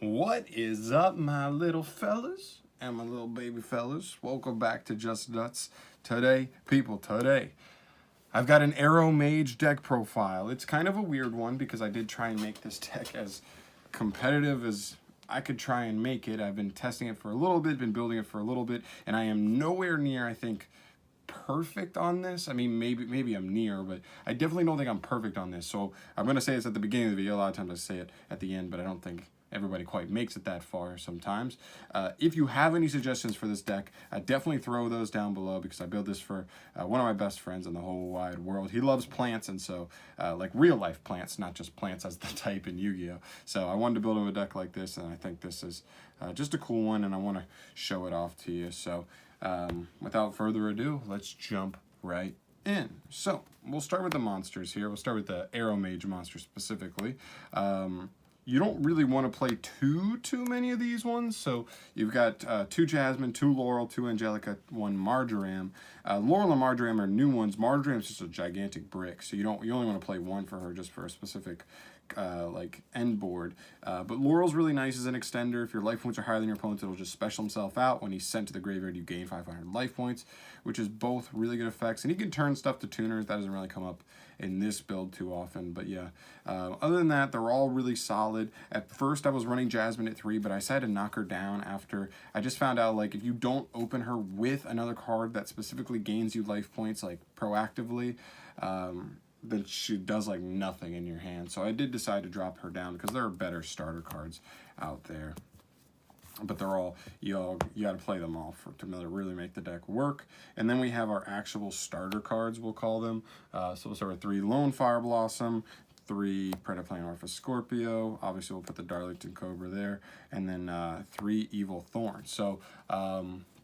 What is up, my little fellas and my little baby fellas? Welcome back to Just Nuts. Today, I've got an Aromage deck profile. It's kind of a weird one because I did try and make this deck as competitive as I could try and make it. I've been testing it for a little bit, been building it for a little bit, and I am nowhere near, I think, perfect on this. I mean, maybe I'm near, but I definitely don't think I'm perfect on this. So I'm going to say this at the beginning of the video. A lot of times I say it at the end, but I don't think everybody quite makes it that far sometimes. If you have any suggestions for this deck, definitely throw those down below because I built this for one of my best friends in the whole wide world. He loves plants, and so like real life plants, not just plants as the type in Yu-Gi-Oh. So I wanted to build him a deck like this, and I think this is just a cool one, and I want to show it off to you. So without further ado, let's jump right in. So we'll start with the monsters here. We'll start with the Aromage monster specifically. You don't really want to play too many of these ones. So you've got 2 Jasmine, 2 Laurel, 2 Angelica, 1 Marjoram. Laurel and Marjoram are new ones. Marjoram's just a gigantic brick, so you only want to play 1 for her just for a specific like end board. But Laurel's really nice as an extender. If your life points are higher than your opponent's, it'll just special himself out. When he's sent to the graveyard, you gain 500 life points, which is both really good effects. And he can turn stuff to tuners. That doesn't really come up in this build too often, but yeah. Other than that, they're all really solid. At first, I was running Jasmine at 3, but I decided to knock her down after I just found out, like, if you don't open her with another card that specifically gains you life points, like, proactively, then she does, like, nothing in your hand. So I did decide to drop her down because there are better starter cards out there. But they're all, you got to play them all to really make the deck work. And then we have our actual starter cards, we'll call them. So we'll start with 3 Lone Fire Blossom, 3 Predaplan Orpha Scorpio. Obviously, we'll put the Darlington Cobra there. And then 3 Evil Thorn. So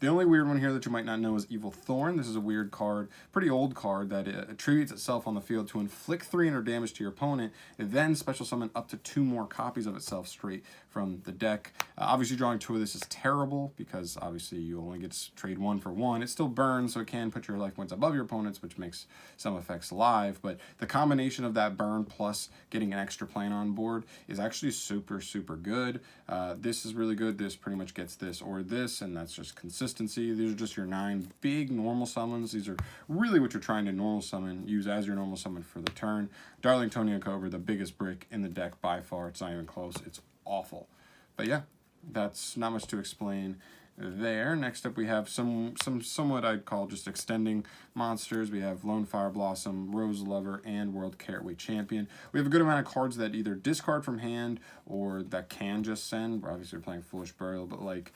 the only weird one here that you might not know is Evil Thorn. This is a weird card, pretty old card that attributes itself on the field to inflict 300 damage to your opponent, and then special summon up to 2 more copies of itself straight from the deck. Obviously, drawing 2 of this is terrible because obviously you only get to trade 1 for 1. It still burns, so it can put your life points above your opponent's, which makes some effects live. But the combination of that burn plus getting an extra plane on board is actually super good. This is really good. This pretty much gets this or this, and that's just consistent. These are just your 9 big normal summons. These are really what you're trying to normal summon, use as your normal summon for the turn. Darlington Cobra, the biggest brick in the deck by far. It's not even close. It's awful. But yeah, that's not much to explain there. Next up, we have some somewhat I'd call just extending monsters. We have Lone Fire Blossom, Rose Lover, and World Caratweight Champion. We have a good amount of cards that either discard from hand or that can just send. We're obviously playing Foolish Burial, but like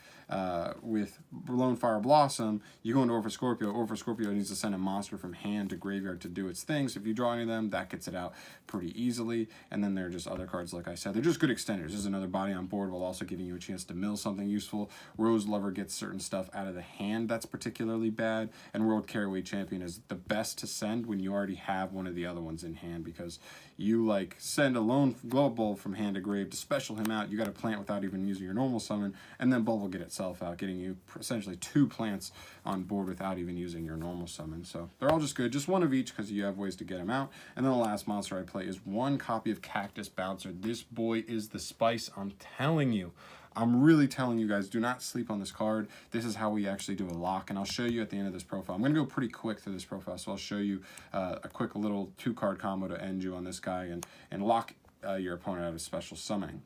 with Lone Fire Blossom, you go into Orpha Scorpio. Orpha Scorpio needs to send a monster from hand to graveyard to do its thing. So if you draw any of them, that gets it out pretty easily. And then there are just other cards, like I said. They're just good extenders. This is another body on board while also giving you a chance to mill something useful. Rose Lover gets certain stuff out of the hand that's particularly bad, and World Caratweight Champion is the best to send when you already have one of the other ones in hand, because you like send a lone glow bulb from hand to grave to special him out. You got to plant without even using your normal summon, and then bulb will get itself out, getting you essentially 2 plants on board without even using your normal summon. So they're all just good, just 1 of each because you have ways to get them out. And then the last monster I play is 1 copy of Cactus Bouncer. This boy is the spice, I'm telling you. I'm really telling you guys, do not sleep on this card. This is how we actually do a lock, and I'll show you at the end of this profile. I'm going to go pretty quick through this profile, so I'll show you a quick little 2-card combo to end you on this guy and lock your opponent out of special summoning.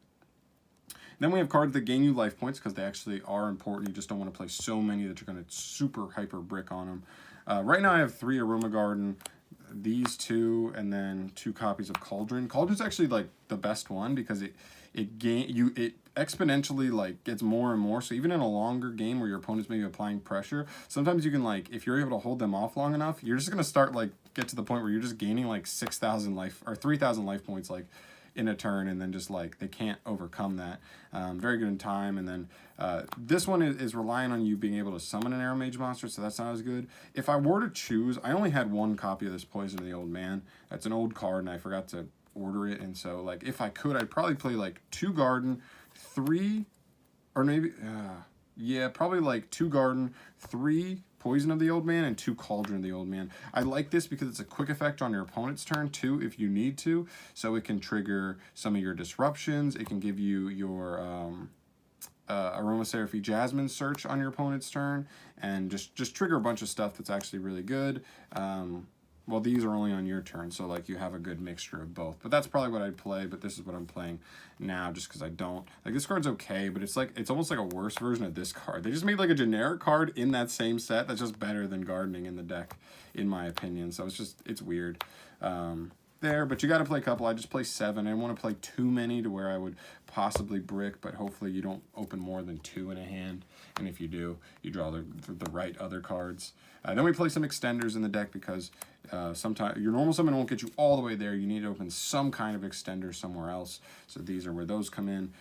Then we have cards that gain you life points because they actually are important. You just don't want to play so many that you're going to super hyper brick on them. Right now I have 3 Aroma Garden, these 2, and then 2 copies of Cauldron. Cauldron's actually like the best one because it exponentially like gets more and more. So even in a longer game where your opponent's maybe applying pressure, sometimes you can, like, if you're able to hold them off long enough, you're just gonna start like get to the point where you're just gaining like 6,000 life or 3,000 life points like in a turn, and then just like they can't overcome that. Very good in time. And then this one is relying on you being able to summon an Aromage monster, so that's not as good. If I were to choose, I only had 1 copy of this Poison of the Old Man. That's an old card and I forgot to order it, and so like if I could, I'd probably play like 2 Garden, 3, or maybe yeah, probably like 2 Garden, 3 Poison of the Old Man and 2 Cauldron of the Old Man. I like this because it's a quick effect on your opponent's turn too if you need to. So it can trigger some of your disruptions. It can give you your Aromatherapy Jasmine search on your opponent's turn, and just trigger a bunch of stuff that's actually really good. Well, these are only on your turn, so like you have a good mixture of both. But that's probably what I'd play, but this is what I'm playing now just because I don't. Like, this card's okay, but it's almost like a worse version of this card. They just made like a generic card in that same set that's just better than Gardening in the deck, in my opinion. So it's weird. There, but you got to play a couple. I just play 7. I don't want to play too many to where I would possibly brick, but hopefully you don't open more than 2 in a hand. And if you do, you draw the right other cards. Then we play some extenders in the deck because sometimes your normal summon won't get you all the way there. You need to open some kind of extender somewhere else. So these are where those come in.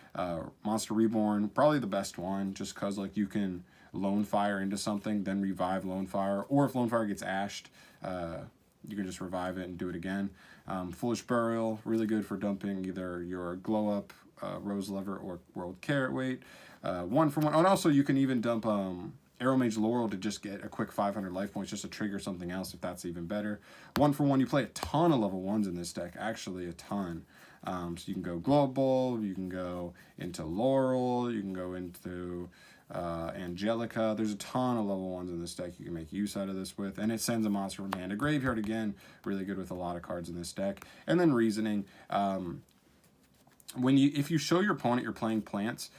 Monster Reborn, probably the best one, just because like you can Lone Fire into something, then revive Lone Fire, or if Lone Fire gets ashed, you can just revive it and do it again. Foolish Burial, really good for dumping either your Glow Up, Rose Lever, or World Carrot Weight. 1 for 1. Oh, and also you can even dump Aromage Laurel to just get a quick 500 life points just to trigger something else if that's even better. 1 for 1. You play a ton of level 1s in this deck, actually a ton. So you can go Global, you can go into Laurel, you can go into Angelica. There's a ton of level 1s in this deck you can make use out of this with, and it sends a monster from hand to graveyard again. Really good with a lot of cards in this deck. And then Reasoning. If you show your opponent you're playing plants,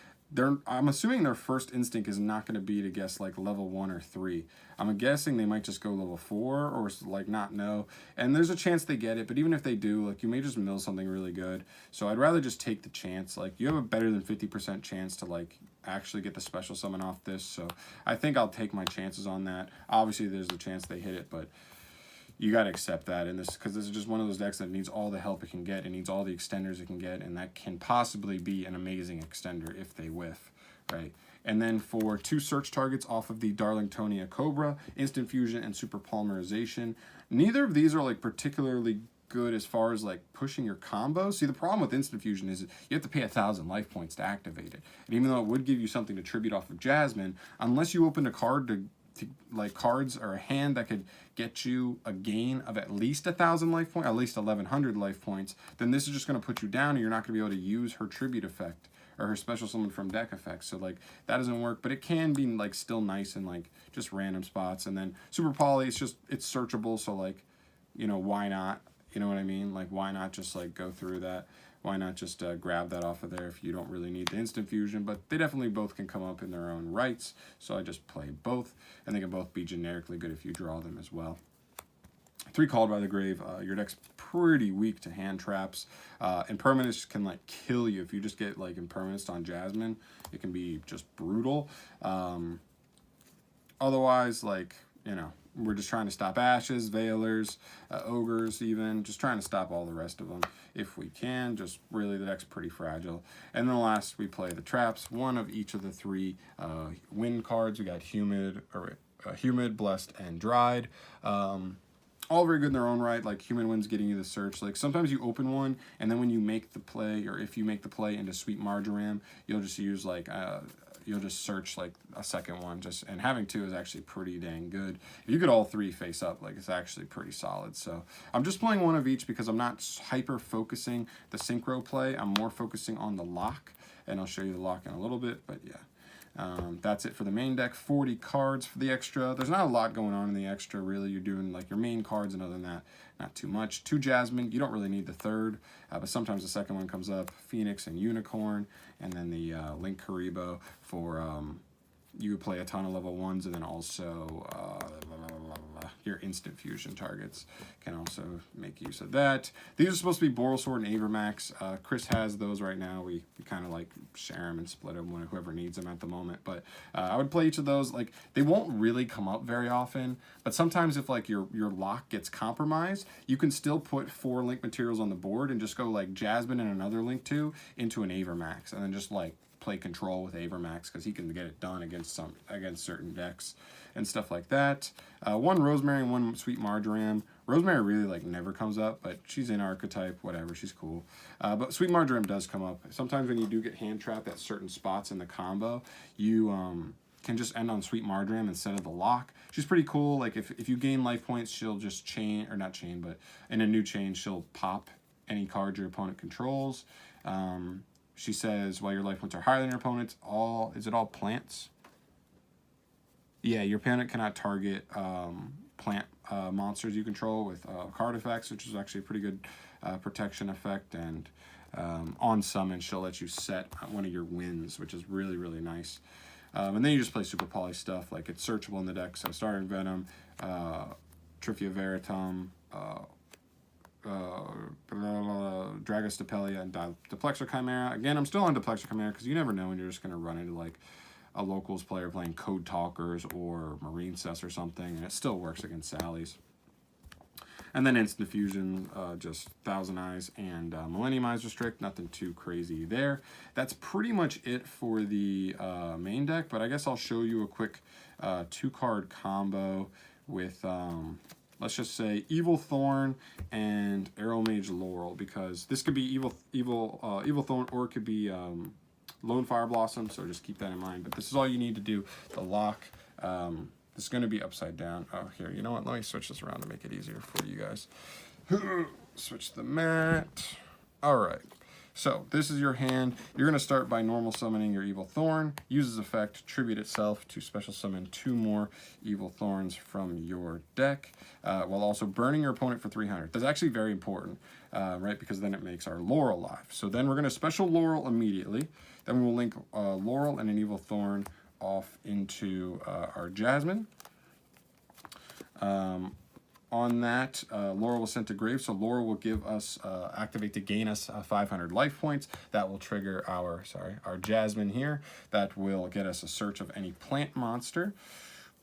I'm assuming their first instinct is not going to be to guess like level 1 or 3. I'm guessing they might just go level 4 or like not know. And there's a chance they get it, but even if they do, like you may just mill something really good. So I'd rather just take the chance. Like you have a better than 50% chance to like actually get the special summon off this. So I think I'll take my chances on that. Obviously there's a chance they hit it, but you got to accept that in this, because this is just one of those decks that needs all the help it can get. It needs all the extenders it can get, and that can possibly be an amazing extender if they whiff, right? And then for 2 search targets off of the Darlingtonia Cobra, Instant Fusion and Super Polymerization. Neither of these are like particularly good as far as like pushing your combo. See, the problem with Instant Fusion is you have to pay 1,000 life points to activate it. And even though it would give you something to tribute off of Jasmine, unless you open a card to like cards or a hand that could get you a gain of at least 1,000 life points, at least 1,100 life points, then this is just going to put you down and you're not going to be able to use her tribute effect or her special summon from deck effects. So like that doesn't work, but it can be like still nice in like just random spots. And then Super Poly, it's searchable, so like, you know, why not? You know what I mean? Like, why not just like go through that? Why not just grab that off of there if you don't really need the Instant Fusion? But they definitely both can come up in their own rights. So I just play both. And they can both be generically good if you draw them as well. 3 Called by the Grave. Your deck's pretty weak to hand traps. Impermanence can like kill you. If you just get like Impermanence on Jasmine, it can be just brutal. Otherwise, like, you know, we're just trying to stop Ashes, Veilers, Ogres even. Just trying to stop all the rest of them if we can. Just really, the deck's pretty fragile. And then last, we play the traps. 1 of each of the 3 wind cards. We got Humid, Blessed, and Dried. All very good in their own right. Like Humid Wind's getting you the search. Like sometimes you open one, and then when you make the play, or if you make the play into Sweet Marjoram, you'll just use like you'll just search like a second one. And having 2 is actually pretty dang good. If you get all 3 face up, like it's actually pretty solid. So I'm just playing 1 of each because I'm not hyper focusing the synchro play. I'm more focusing on the lock, and I'll show you the lock in a little bit. But yeah. That's it for the main deck. 40 cards for the extra. There's not a lot going on in the extra, really. You're doing like your main cards, and other than that, not too much. 2 Jasmine. You don't really need the 3rd, but sometimes the second one comes up. Phoenix and Unicorn, and then the Link Karibo for you play a ton of level 1s, and then also your Instant Fusion targets can also make use of that. These are supposed to be Boral Sword and Avermax. Chris has those right now. We kind of like share them and split them when whoever needs them at the moment. But I would play each of those. Like, they won't really come up very often, but sometimes if like your lock gets compromised, you can still put 4 link materials on the board and just go like Jasmine and another link 2 into an Avermax, and then just like play control with Avermax because he can get it done against certain decks and stuff like that. 1 Rosemary and 1 Sweet Marjoram. Rosemary really like never comes up, but she's in archetype, whatever, she's cool. But Sweet Marjoram does come up. Sometimes when you do get hand trapped at certain spots in the combo, you can just end on Sweet Marjoram instead of the lock. She's pretty cool. Like if you gain life points, she'll just chain, or not chain, but in a new chain, she'll pop any card your opponent controls. She says, while your life points are higher than your opponent's, is it all plants? Yeah, your opponent cannot target plant monsters you control with card effects, which is actually a pretty good protection effect. And on summon, she'll let you set one of your wins, which is really, really nice. And then you just play Super Poly stuff, like it's searchable in the deck. So Starting Venom, Trifia Veritum, Dragostapelia, and Duplexer Chimera. Again, I'm still on Duplexer Chimera because you never know when you're just going to run into like a locals player playing Code Talkers or Marine Cess or something, and it still works against Sally's. And then Instant Fusion, just Thousand Eyes and Millenniumize Restrict. Nothing too crazy there. That's pretty much it for the main deck, but I guess I'll show you a quick 2-card combo with, let's just say, Evil Thorn and Aromage Laurel, because this could be Evil Thorn, or it could be Lone Fire Blossom, so just keep that in mind. But this is all you need to do. The lock, this is going to be upside down. Oh, here, you know what? Let me switch this around to make it easier for you guys. Switch the mat. All right. So this is your hand. You're going to start by normal summoning your Evil Thorn. Uses effect, tribute itself to special summon 2 more Evil Thorns from your deck, while also burning your opponent for 300. That's actually very important, right? Because then it makes our Laurel live. So then we're going to special Laurel immediately. Then we'll link Laurel and an Evil Thorn off into our Jasmine. On that, Laurel was sent to grave, so Laurel will give us, activate to gain us 500 life points. That will trigger our Jasmine here. That will get us a search of any plant monster.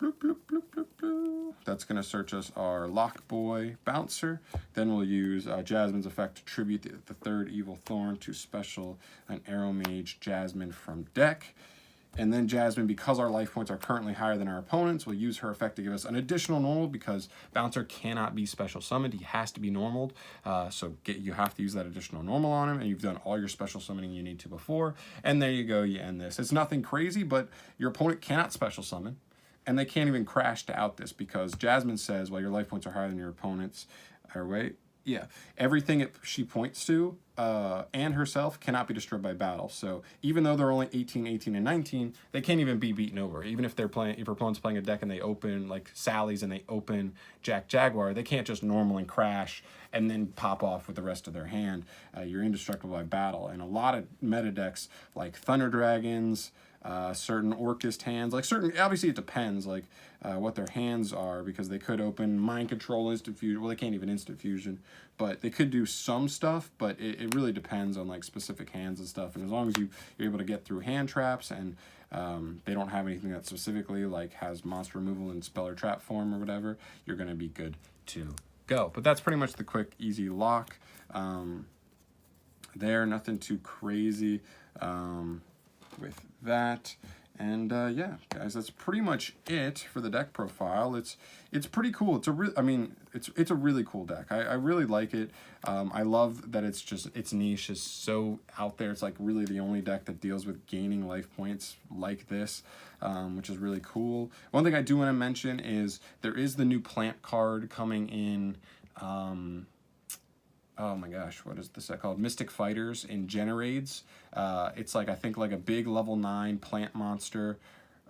Bloop, bloop, bloop, bloop, bloop. That's going to search us our Lock Boy Bouncer. Then we'll use Jasmine's effect to tribute the 3rd Evil Thorn to special an Aromage Jasmine from deck. And then Jasmine, because our life points are currently higher than our opponents, will use her effect to give us an additional normal, because Bouncer cannot be special summoned. He has to be normaled. So you have to use that additional normal on him, and you've done all your special summoning you need to before. And there you go, you end this. It's nothing crazy, but your opponent cannot special summon, and they can't even crash to out this, because Jasmine says, well, your life points are higher than your opponent's. Or wait, yeah. Everything she points to and herself cannot be destroyed by battle. So even though they're only 18, 18, and 19, they can't even be beaten over. Even if your opponent's playing a deck and they open like Sally's and they open Jack Jaguar, they can't just normal and crash and then pop off with the rest of their hand. You're indestructible by battle. And a lot of meta decks like Thunder Dragons, certain Orcust hands, like certain, obviously it depends like what their hands are, because they could open Mind Control, Instant Fusion. Well, they can't even Instant Fusion, but they could do some stuff, but it really depends on like specific hands and stuff. And as long as you're able to get through hand traps, and they don't have anything that specifically like has monster removal in spell or trap form or whatever, you're going to be good to go. But that's pretty much the quick, easy lock there. Nothing too crazy with that. And yeah, guys, that's pretty much it for the deck profile. It's pretty cool. It's a really cool deck. I really like it. I love that its niche is so out there. It's like really the only deck that deals with gaining life points like this, which is really cool. One thing I do want to mention is there is the new plant card coming in. Oh my gosh, what is this set called? Mystic Fighters in Generades. It's like, I think like a big level 9 plant monster.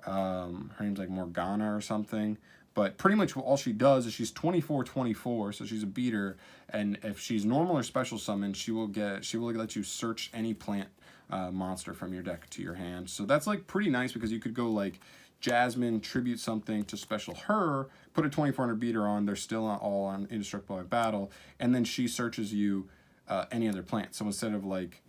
Her name's like Morgana or something. But pretty much all she does is she's 24/24, so she's a beater. And if she's normal or special summon, she will let you search any plant monster from your deck to your hand. So that's like pretty nice, because you could go like Jasmine, tribute something to special her, put a 2400 beater on, they're still all on indestructible by battle, and then she searches you any other plant. So instead of like,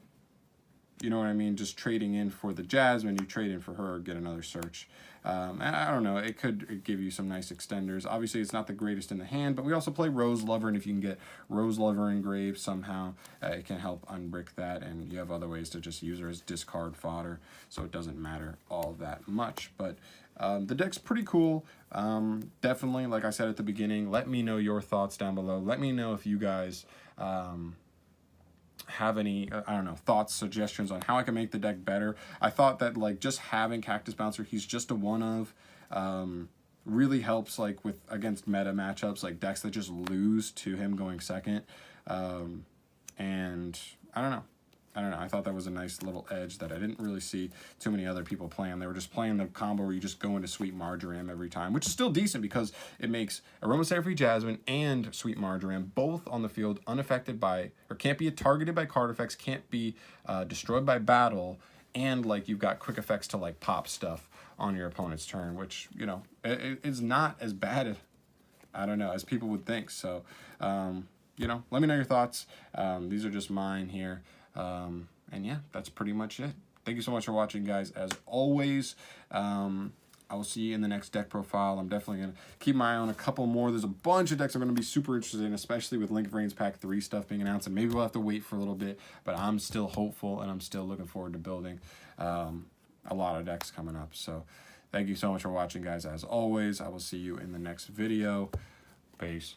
you know what I mean, just trading in for the Jasmine, you trade in for her, get another search. And I don't know, it could give you some nice extenders. Obviously, it's not the greatest in the hand, but we also play Rose Lover, and if you can get Rose Lover engraved somehow, it can help unbrick that, and you have other ways to just use her as discard fodder, so it doesn't matter all that much. But the deck's pretty cool. Definitely, like I said at the beginning, let me know your thoughts down below. Let me know if you guys have any, I don't know, thoughts, suggestions on how I can make the deck better. I thought that like just having Cactus Bouncer, he's just a one of, really helps like with against meta matchups, like decks that just lose to him going second. And I don't know. I thought that was a nice little edge that I didn't really see too many other people playing. They were just playing the combo where you just go into Sweet Marjoram every time, which is still decent because it makes Aromaceraphy Jasmine and Sweet Marjoram both on the field unaffected by, or can't be targeted by card effects, can't be destroyed by battle, and like you've got quick effects to like pop stuff on your opponent's turn, which, you know, it's not as bad, I don't know, as people would think. So, you know, let me know your thoughts. These are just mine here. And yeah, that's pretty much it. Thank you so much for watching, guys. As always, I will see you in the next deck profile. I'm definitely going to keep my eye on a couple more. There's a bunch of decks I'm going to be super interested in, especially with Link of Reigns Pack 3 stuff being announced, and maybe we'll have to wait for a little bit, but I'm still hopeful, and I'm still looking forward to building a lot of decks coming up. So thank you so much for watching, guys. As always, I will see you in the next video. Peace.